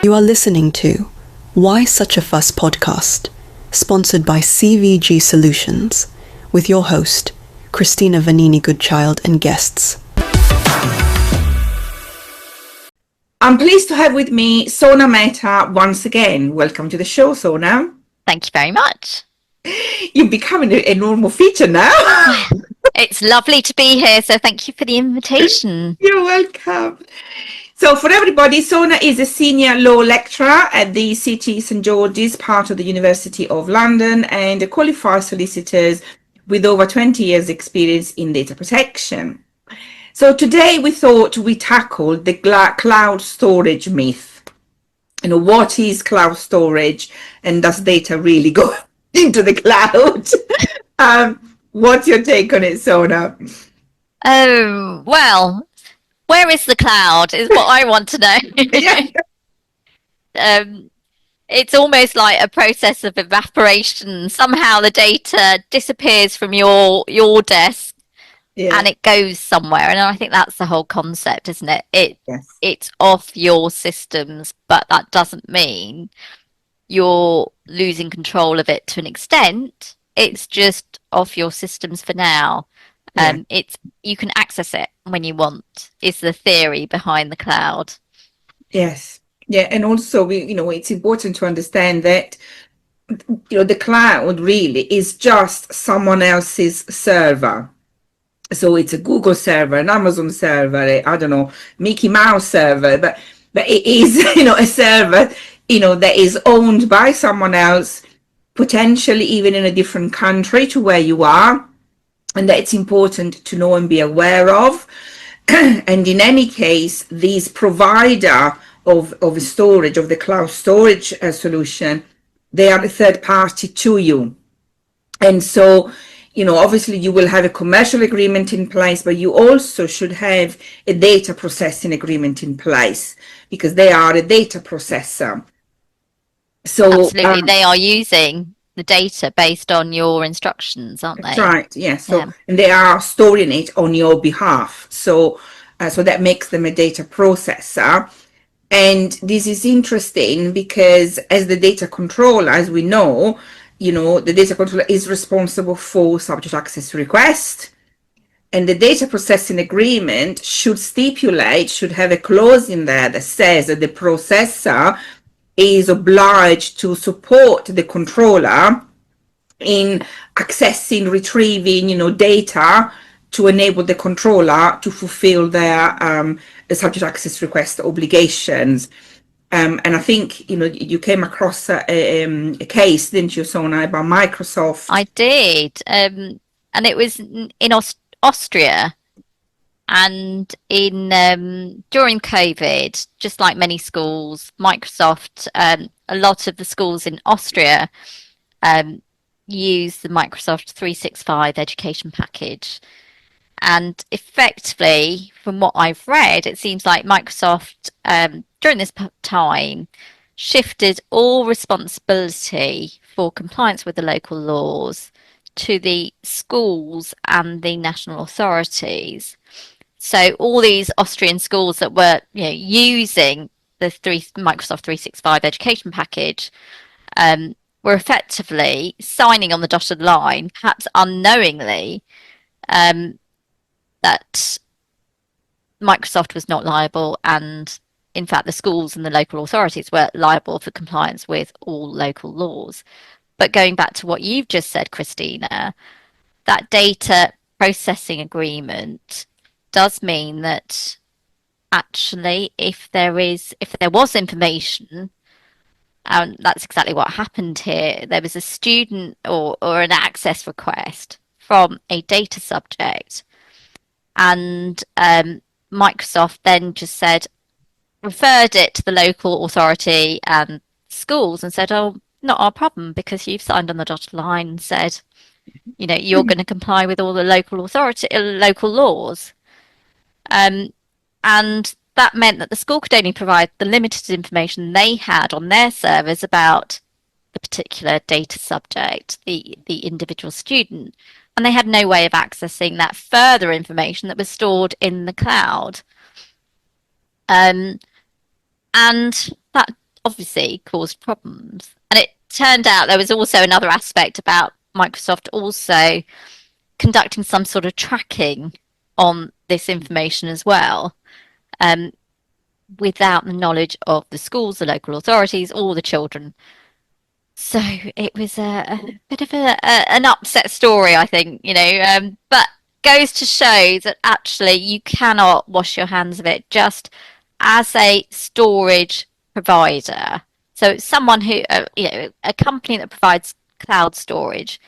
You are listening to Why Such a Fuss podcast, sponsored by CVG Solutions, with your host, Christina Vanini Goodchild, and guests. I'm pleased to have with me Sona Mehta once again. Welcome to the show, Sona. Thank you very much. You're becoming a normal feature now. It's lovely to be here, so thank you for the invitation. You're welcome. So for everybody, Sona is a senior law lecturer at the City St George's, part of the University of London, and a qualified solicitor with over 20 years experience in data protection. So today we thought we tackled the cloud storage myth. What is cloud storage, and does data really go into the cloud? What's your take on it, Sona? Oh, well, where is the cloud is what I want to know. It's almost like a process of evaporation. Somehow the data disappears from your desk and it goes somewhere. And I think that's the whole concept, isn't it? It's off your systems, but that doesn't mean you're losing control of it to an extent. It's just off your systems for now. You can access it when you want, is the theory behind the cloud. Yes. Yeah. And also it's important to understand that the cloud really is just someone else's server. So it's a Google server, an Amazon server, I don't know, Mickey Mouse server, but it is a server that is owned by someone else, potentially even in a different country to where you are. And that's important to know and be aware of. And in any case, these provider of storage, of the cloud storage solution, they are a third party to you. And so, obviously you will have a commercial agreement in place, but you also should have a data processing agreement in place because they are a data processor. So absolutely, they are using the data based on your instructions, aren't they? That's right. Yeah. So and they are storing it on your behalf. So that makes them a data processor. And this is interesting because as the data controller, as we know, the data controller is responsible for subject access request. And the data processing agreement should have a clause in there that says that the processor is obliged to support the controller in accessing, retrieving, data to enable the controller to fulfill their subject access request obligations. And I think, you came across a case, didn't you, Sona, about Microsoft? I did. And it was in Austria. And during COVID, just like many schools, Microsoft, a lot of the schools in Austria use the Microsoft 365 education package. And effectively, from what I've read, it seems like Microsoft, during this time, shifted all responsibility for compliance with the local laws to the schools and the national authorities. So all these Austrian schools that were using the Microsoft 365 education package were effectively signing on the dotted line, perhaps unknowingly, that Microsoft was not liable, and in fact the schools and the local authorities were liable for compliance with all local laws. But going back to what you've just said, Christina, that data processing agreement does mean that actually if there was information, and that's exactly what happened here, there was a student or an access request from a data subject, and Microsoft then just referred it to the local authority and schools and said, oh, not our problem because you've signed on the dotted line and said, you're going to comply with all the local laws. And that meant that the school could only provide the limited information they had on their servers about the particular data subject, the individual student. And they had no way of accessing that further information that was stored in the cloud. And that obviously caused problems. And it turned out there was also another aspect about Microsoft also conducting some sort of tracking on this information as well, um, without the knowledge of the schools, the local authorities, or the children. So it was a bit of an upset story, I think, but goes to show that actually you cannot wash your hands of it just as a storage provider. So someone who, a company that provides cloud storage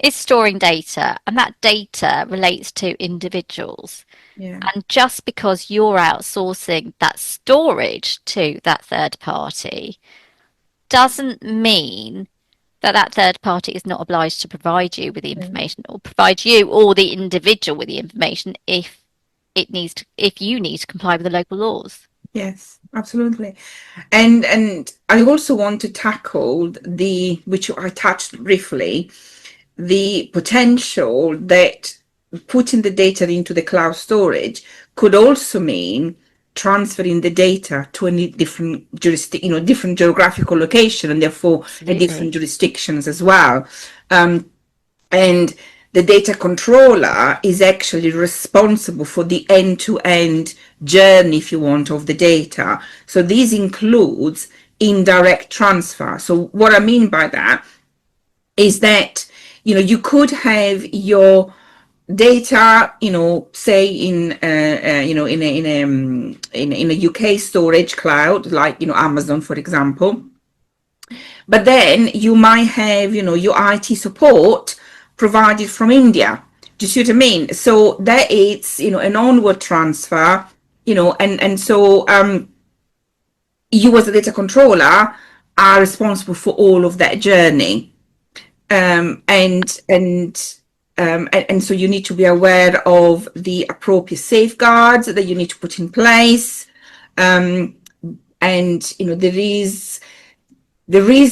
is storing data, and that data relates to individuals. Yeah. And just because you're outsourcing that storage to that third party doesn't mean that that third party is not obliged to provide you with the information, or provide you or the individual with the information if if you need to comply with the local laws. Yes, absolutely. And I also want to tackle which I touched briefly, the potential that putting the data into the cloud storage could also mean transferring the data to a different different geographical location, and therefore a different jurisdictions as well. And the data controller is actually responsible for the end-to-end journey, if you want, of the data. So this includes indirect transfer. So what I mean by that is that, you could have your data, say in a UK storage cloud, like, Amazon, for example. But then you might have, your IT support provided from India. Do you see what I mean? So that it's, an onward transfer, and so you as a data controller are responsible for all of that journey. And so you need to be aware of the appropriate safeguards that you need to put in place. And, there is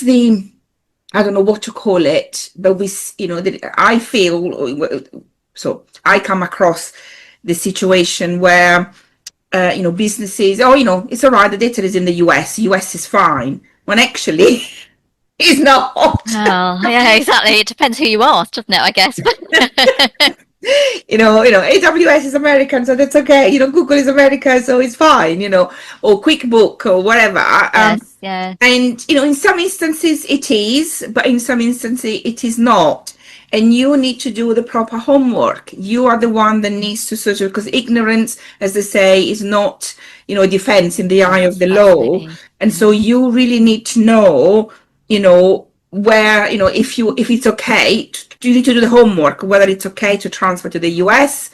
the, I don't know what to call it, but I feel, so I come across the situation where, businesses, it's all right, the data is in the US is fine, when actually it's not. Oh, yeah, exactly. It depends who you ask, doesn't it, I guess? AWS is American, so that's okay. Google is American, so it's fine, or QuickBook or whatever. Yes, yeah. And, in some instances it is, but in some instances it is not. And you need to do the proper homework. You are the one that needs to sort of, because ignorance, as they say, is not, a defense in the eye of the law. Absolutely. And so you really need to know, where, if it's okay, you need to do the homework, whether it's okay to transfer to the US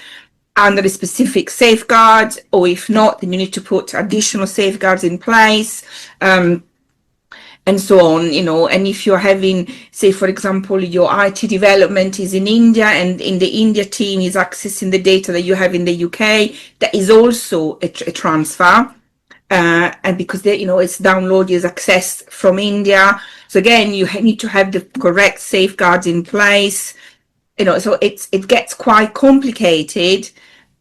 under a specific safeguard, or if not, then you need to put additional safeguards in place, and so on, and if you're having, say, for example, your IT development is in India, and in the India team is accessing the data that you have in the UK, that is also a transfer. And because it's downloaded, is accessed from India. So again, you need to have the correct safeguards in place. So it gets quite complicated,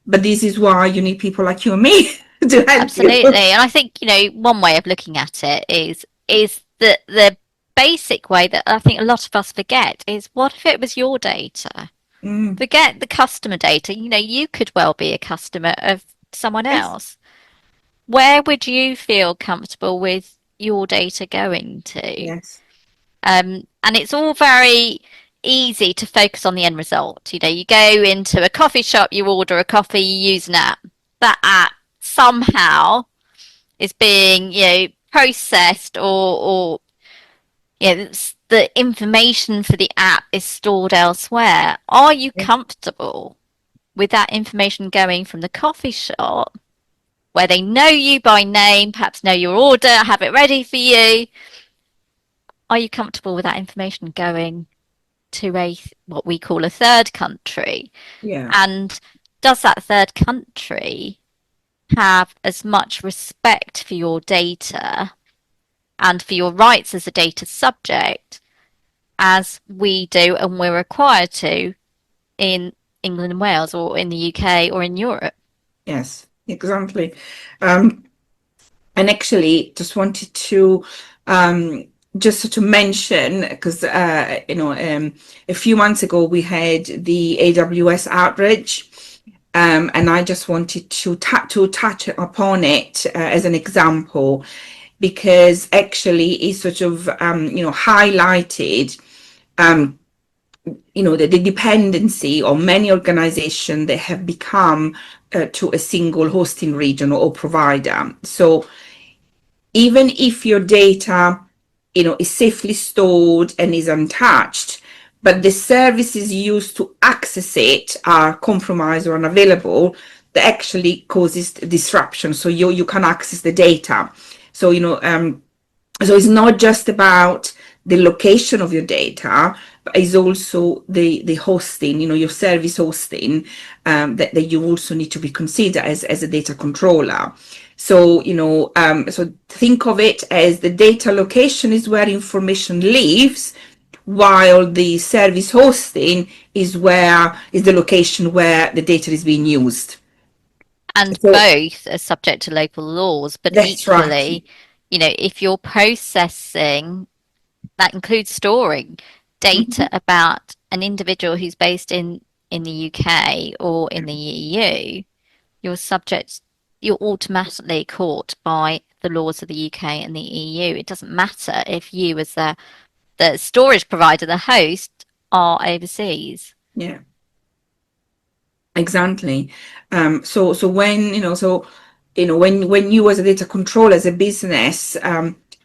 but this is why you need people like you and me to help Absolutely. you. And I think, one way of looking at it is that the basic way that I think a lot of us forget is, what if it was your data? Forget the customer data. You could well be a customer of someone else. Where would you feel comfortable with your data going to? Yes. And it's all very easy to focus on the end result. You go into a coffee shop, you order a coffee, you use an app. That app somehow is being, processed, or the information for the app is stored elsewhere. Are you comfortable with that information going from the coffee shop, where they know you by name, perhaps know your order, have it ready for you? Are you comfortable with that information going to what we call a third country? Yeah. And does that third country have as much respect for your data and for your rights as a data subject as we do, and we're required to, in England and Wales, or in the UK, or in Europe? Yes, exactly. And actually, just wanted to just to mention, because a few months ago we had the AWS outage, and I just wanted to touch upon it as an example, because actually it sort of highlighted the dependency on many organizations that have become to a single hosting region or provider. So even if your data, is safely stored and is untouched, but the services used to access it are compromised or unavailable, that actually causes disruption. So you can access the data. So, so it's not just about the location of your data, but it's also the hosting, your service hosting, that you also need to be considered as a data controller. So, so think of it as the data location is where information lives, while the service hosting is the location where the data is being used. And So both are subject to local laws, but that's right. equally, if you're processing, that includes storing data about an individual who's based in the UK or in the EU, you're automatically caught by the laws of the UK and the EU. It doesn't matter if you, as the storage provider, the host, are overseas. Yeah. Exactly. So when when you as a data controller, as a business,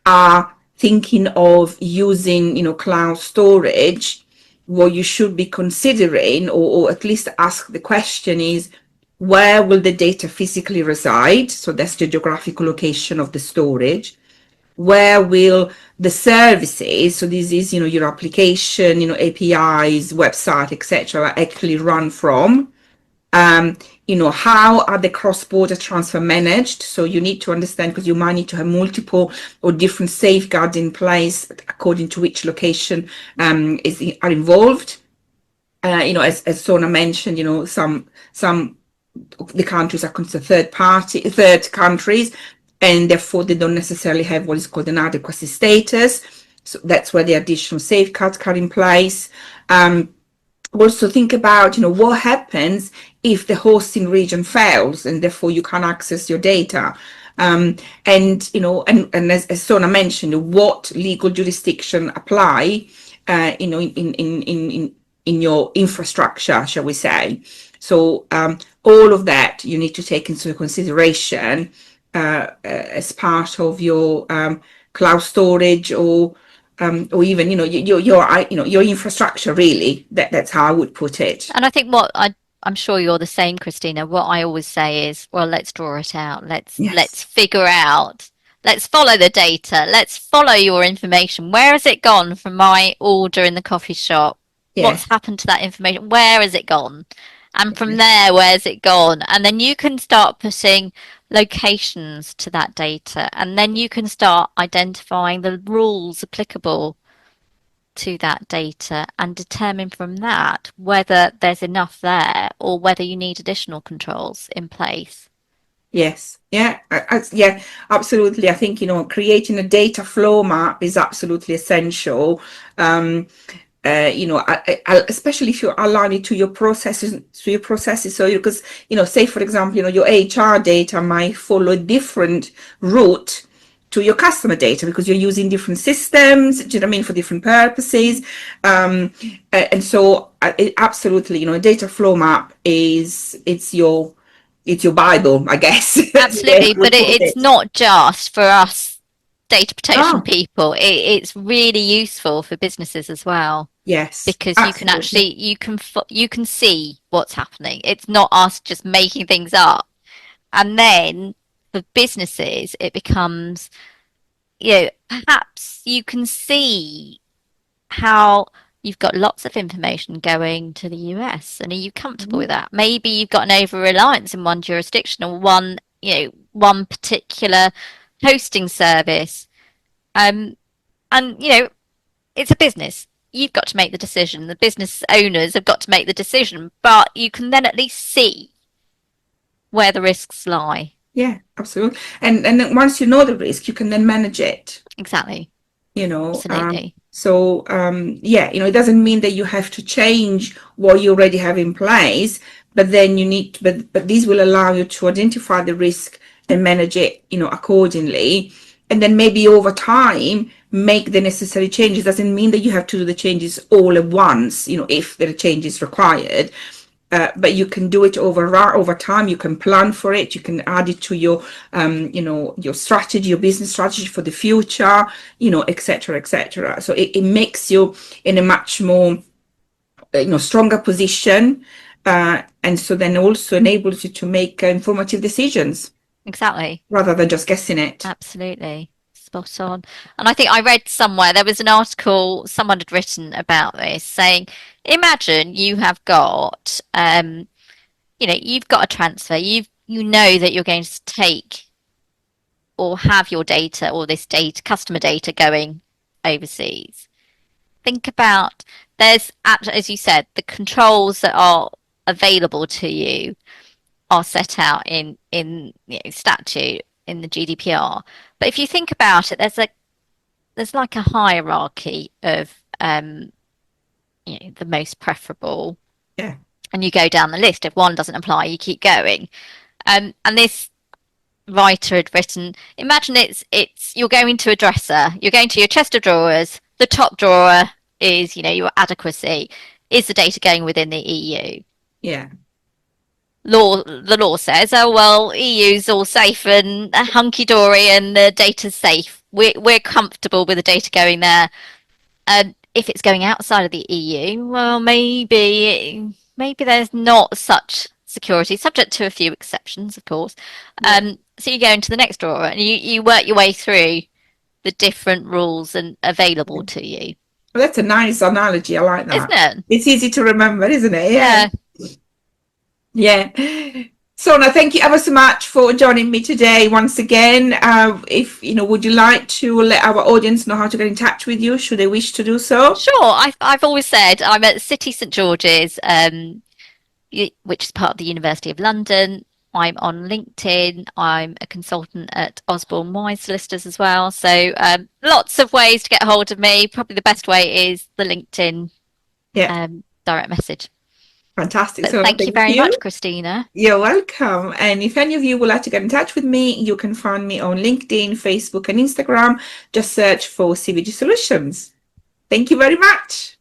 are thinking of using cloud storage, what you should be considering, or at least ask the question is, where will the data physically reside? So that's the geographical location of the storage. Where will the services, so this is your application, APIs, website, etc., actually run from? How are the cross-border transfer managed? So you need to understand, because you might need to have multiple or different safeguards in place according to which location are involved. As Sona mentioned, some the countries are considered third countries, and therefore they don't necessarily have what is called an adequacy status. So that's where the additional safeguards are in place. Also think about what happens if the hosting region fails and therefore you can't access your data, and as Sona mentioned, what legal jurisdiction apply in your infrastructure, shall we say. So all of that you need to take into consideration as part of your cloud storage, or even your infrastructure, really. That's how I would put it. And I think I'm sure you're the same, Christina. What I always say is, well, let's draw it out. Let's Yes. figure out. Let's follow the data. Let's follow your information. Where has it gone from my order in the coffee shop? What's Yes. happened to that information? Where has it gone? And from Yes. there, where's it gone? And then you can start putting locations to that data. And then you can start identifying the rules applicable to that data and determine from that whether there's enough there or whether you need additional controls in place. Yes. Yeah. Yeah. Absolutely. I think creating a data flow map is absolutely essential. Especially if you align it to your processes, So because say for example, your HR data might follow a different route to your customer data, because you're using different systems. Do you know what I mean, for different purposes? And so absolutely, a data flow map it's your Bible, I guess. That's the way Absolutely, I would but put it's it. not just for us data protection Oh, people. It's really useful for businesses as well yes, because you can absolutely. actually you can see what's happening. It's not us just making things up. And then for businesses, it becomes, perhaps you can see how you've got lots of information going to the US, and are you comfortable with that? Maybe you've got an over reliance in one jurisdiction or one particular hosting service. And it's a business. You've got to make the decision. The business owners have got to make the decision, but you can then at least see where the risks lie. Yeah, absolutely. And then once you know the risk, you can then manage it. Exactly. You know, Absolutely. yeah, it doesn't mean that you have to change what you already have in place, but then you need, but this will allow you to identify the risk and manage it, accordingly. And then maybe over time, make the necessary changes. Doesn't mean that you have to do the changes all at once, if the change is required. But you can do it over time. You can plan for it. You can add it to your, your strategy, your business strategy for the future, etc., etc. So it makes you in a much more, stronger position, and so then also enables you to make informative decisions Exactly. rather than just guessing it. Absolutely. Spot on. And I think I read somewhere there was an article someone had written about this saying, imagine you have got you've got a transfer. You know that you're going to take or have your data or this data, customer data going overseas. Think about there's as you said, the controls that are available to you are set out in statute in the GDPR. But if you think about it, there's like a hierarchy of the most preferable, Yeah, and you go down the list. If one doesn't apply, you keep going. And this writer had written, imagine it's you're going to a dresser, you're going to your chest of drawers. The top drawer is your adequacy. Is the data going within the EU? yeah, The law says, oh well, EU's all safe and hunky dory, and the data's safe. We're comfortable with the data going there. And if it's going outside of the EU, well, maybe there's not such security, subject to a few exceptions, of course. So you go into the next drawer and you work your way through the different rules and available to you, well, that's a nice analogy. I like isn't that. it? It's easy to remember, isn't it? Yeah. Yeah. Sona, thank you ever so much for joining me today once again. If would you like to let our audience know how to get in touch with you, should they wish to do so? Sure. I've always said I'm at City St George's, which is part of the University of London. I'm on LinkedIn. I'm a consultant at Osborne Wise Solicitors as well. So lots of ways to get hold of me. Probably the best way is the LinkedIn Yeah, direct message. fantastic. But Sona, thank you thank very you. much, Christina. You're welcome. And if any of you would like to get in touch with me, you can find me on LinkedIn, Facebook, and Instagram. Just search for CVG Solutions. Thank you very much.